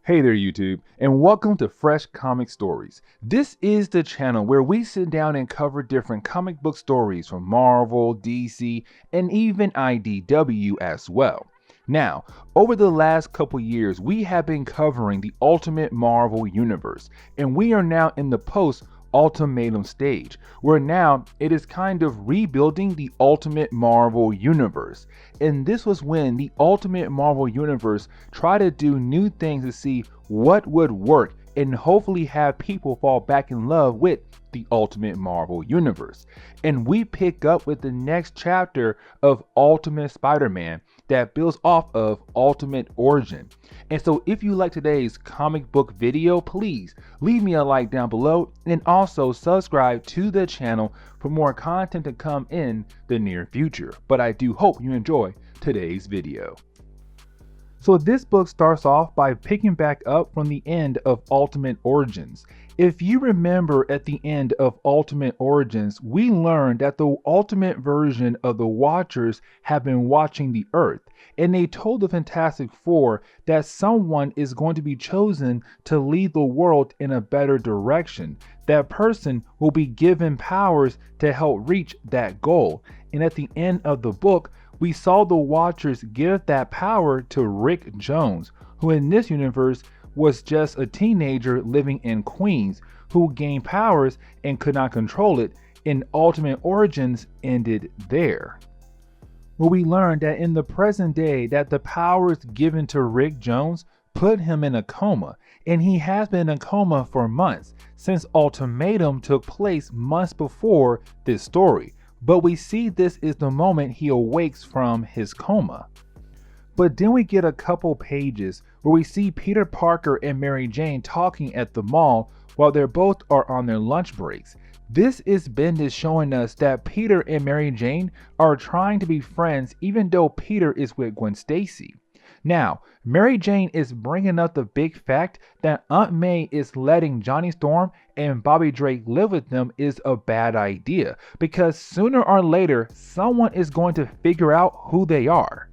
Hey there YouTube, and welcome to Fresh Comic Stories. This is the channel where we sit down and cover different comic book stories from Marvel, DC, and even IDW as well. Now, over the last couple years, we have been covering the Ultimate Marvel Universe, and we are now in the post-Ultimatum stage, where now it is kind of rebuilding the Ultimate Marvel Universe. And this was when the Ultimate Marvel Universe tried to do new things to see what would work and hopefully have people fall back in love with the Ultimate Marvel Universe. And we pick up with the next chapter of Ultimate Spider-Man that builds off of Ultimate Origin. And so if you like today's comic book video, please leave me a like down below and also subscribe to the channel for more content to come in the near future. But I do hope you enjoy today's video. So this book starts off by picking back up from the end of Ultimate Origins. If you remember at the end of Ultimate Origins, we learned that the ultimate version of the Watchers have been watching the Earth, and they told the Fantastic Four that someone is going to be chosen to lead the world in a better direction. That person will be given powers to help reach that goal. And at the end of the book, we saw the Watchers give that power to Rick Jones, who in this universe was just a teenager living in Queens, who gained powers and could not control it, and Ultimate Origins ended there. Where we learned that in the present day that the powers given to Rick Jones put him in a coma, and he has been in a coma for months, since Ultimatum took place months before this story. But we see this is the moment he awakes from his coma. But then we get a couple pages where we see Peter Parker and Mary Jane talking at the mall while they both are on their lunch breaks. This is Bendis showing us that Peter and Mary Jane are trying to be friends even though Peter is with Gwen Stacy. Now, Mary Jane is bringing up the big fact that Aunt May is letting Johnny Storm and Bobby Drake live with them is a bad idea, because sooner or later someone is going to figure out who they are.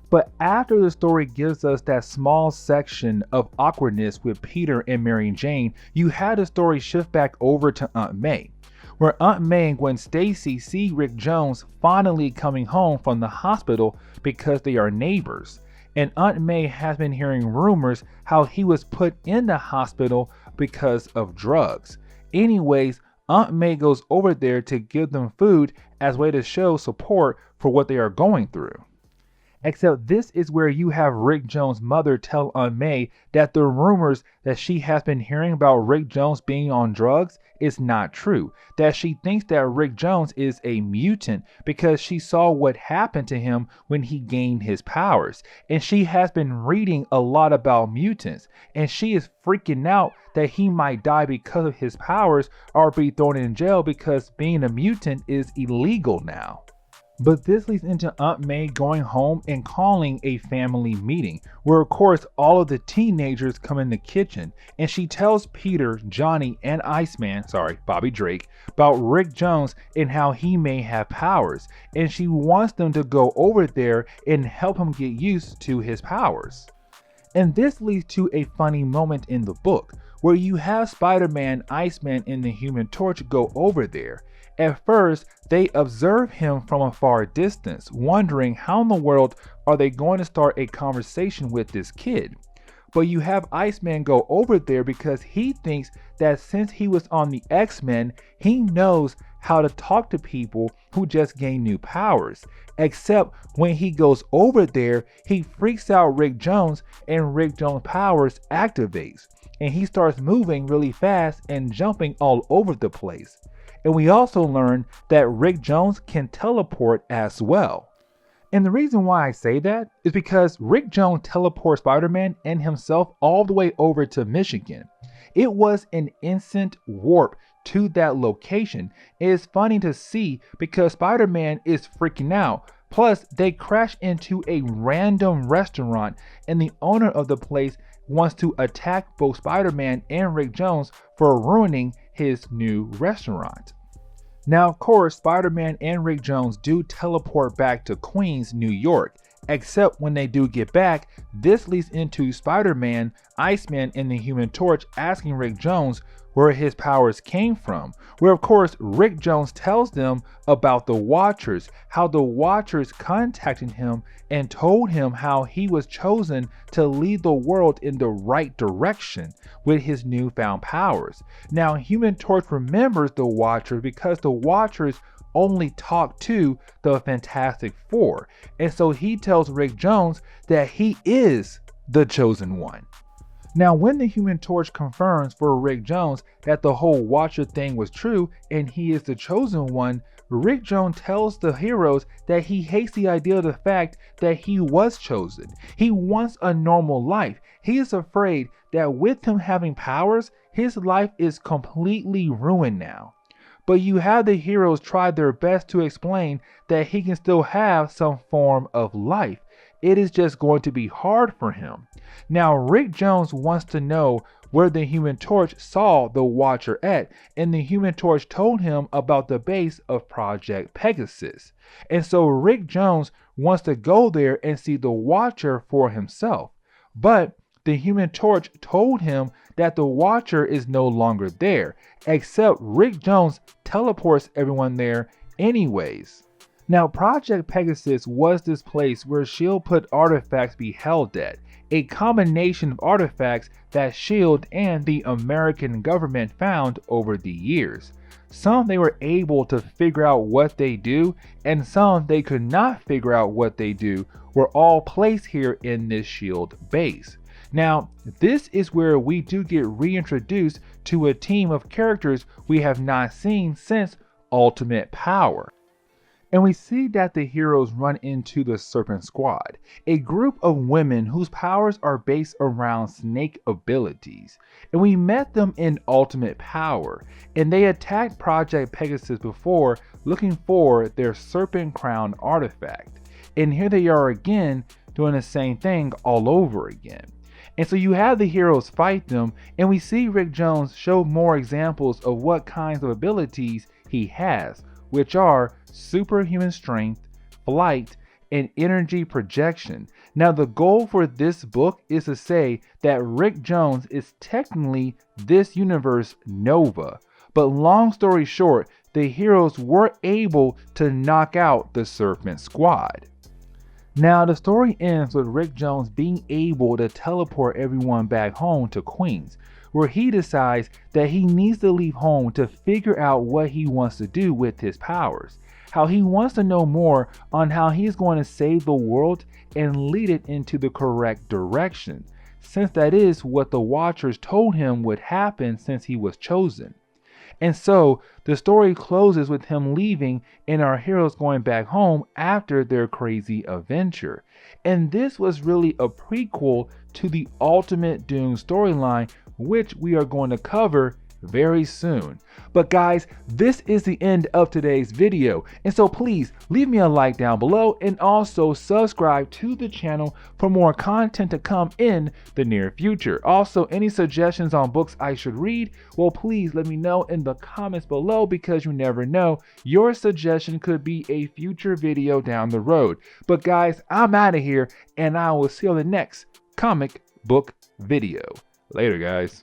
But after the story gives us that small section of awkwardness with Peter and Mary Jane, you had the story shift back over to Aunt May, where Aunt May and Gwen Stacy see Rick Jones finally coming home from the hospital because they are neighbors. And Aunt May has been hearing rumors how he was put in the hospital because of drugs. Anyways, Aunt May goes over there to give them food as a way to show support for what they are going through. Except this is where you have Rick Jones' mother tell Aunt May that the rumors that she has been hearing about Rick Jones being on drugs is not true. That she thinks that Rick Jones is a mutant because she saw what happened to him when he gained his powers. And she has been reading a lot about mutants. And she is freaking out that he might die because of his powers or be thrown in jail because being a mutant is illegal now. But this leads into Aunt May going home and calling a family meeting, where of course all of the teenagers come in the kitchen, and she tells Peter, Johnny, and Bobby Drake, about Rick Jones and how he may have powers, and she wants them to go over there and help him get used to his powers. And this leads to a funny moment in the book, where you have Spider-Man, Iceman, and the Human Torch go over there. At first, they observe him from a far distance, wondering how in the world are they going to start a conversation with this kid. But you have Iceman go over there because he thinks that since he was on the X-Men, he knows how to talk to people who just gain new powers. Except when he goes over there, he freaks out Rick Jones and Rick Jones' powers activates. And he starts moving really fast and jumping all over the place. And we also learn that Rick Jones can teleport as well. And the reason why I say that is because Rick Jones teleports Spider-Man and himself all the way over to Michigan. It was an instant warp to that location. It is funny to see because Spider-Man is freaking out. Plus, they crash into a random restaurant and the owner of the place wants to attack both Spider-Man and Rick Jones for ruining his new restaurant. Now, of course, Spider-Man and Rick Jones do teleport back to Queens, New York, Except when they do get back, this leads into Spider-Man, Iceman, and the Human Torch asking Rick Jones where his powers came from, where of course Rick Jones tells them about the Watchers, how the Watchers contacted him and told him how he was chosen to lead the world in the right direction with his newfound powers. Now Human Torch remembers the Watchers because the Watchers only talk to the Fantastic Four, and so he tells Rick Jones that he is the chosen one. Now, when the Human Torch confirms for Rick Jones that the whole Watcher thing was true and he is the chosen one, Rick Jones tells the heroes that he hates the idea of the fact that he was chosen. He wants a normal life. He is afraid that with him having powers, his life is completely ruined now. But you have the heroes try their best to explain that he can still have some form of life. It is just going to be hard for him. Now, Rick Jones wants to know where the Human Torch saw the Watcher at, and the Human Torch told him about the base of Project Pegasus. And so Rick Jones wants to go there and see the Watcher for himself. But the Human Torch told him that the Watcher is no longer there, except Rick Jones teleports everyone there anyways. Now, Project Pegasus was this place where S.H.I.E.L.D. put artifacts be held at, a combination of artifacts that S.H.I.E.L.D. and the American government found over the years. Some they were able to figure out what they do, and some they could not figure out what they do, were all placed here in this S.H.I.E.L.D. base. Now, this is where we do get reintroduced to a team of characters we have not seen since Ultimate Power. And we see that the heroes run into the Serpent Squad, a group of women whose powers are based around snake abilities. And we met them in Ultimate Power, and they attacked Project Pegasus before looking for their Serpent Crown artifact. And here they are again doing the same thing all over again. And so you have the heroes fight them, and we see Rick Jones show more examples of what kinds of abilities he has, which are superhuman strength, flight, and energy projection. Now, the goal for this book is to say that Rick Jones is technically this universe Nova. But long story short, the heroes were able to knock out the Serpent Squad. Now, the story ends with Rick Jones being able to teleport everyone back home to Queens, where he decides that he needs to leave home to figure out what he wants to do with his powers. How he wants to know more on how he's going to save the world and lead it into the correct direction, since that is what the Watchers told him would happen since he was chosen. And so the story closes with him leaving and our heroes going back home after their crazy adventure. And this was really a prequel to the Ultimate Doom storyline, which we are going to cover very soon. But guys, this is the end of today's video, and so please leave me a like down below and also subscribe to the channel for more content to come in the near future. Also, any suggestions on books I should read, well, please let me know in the comments below, because you never know, your suggestion could be a future video down the road. But guys, I'm out of here, and I will see you on the next comic book video. Later, guys.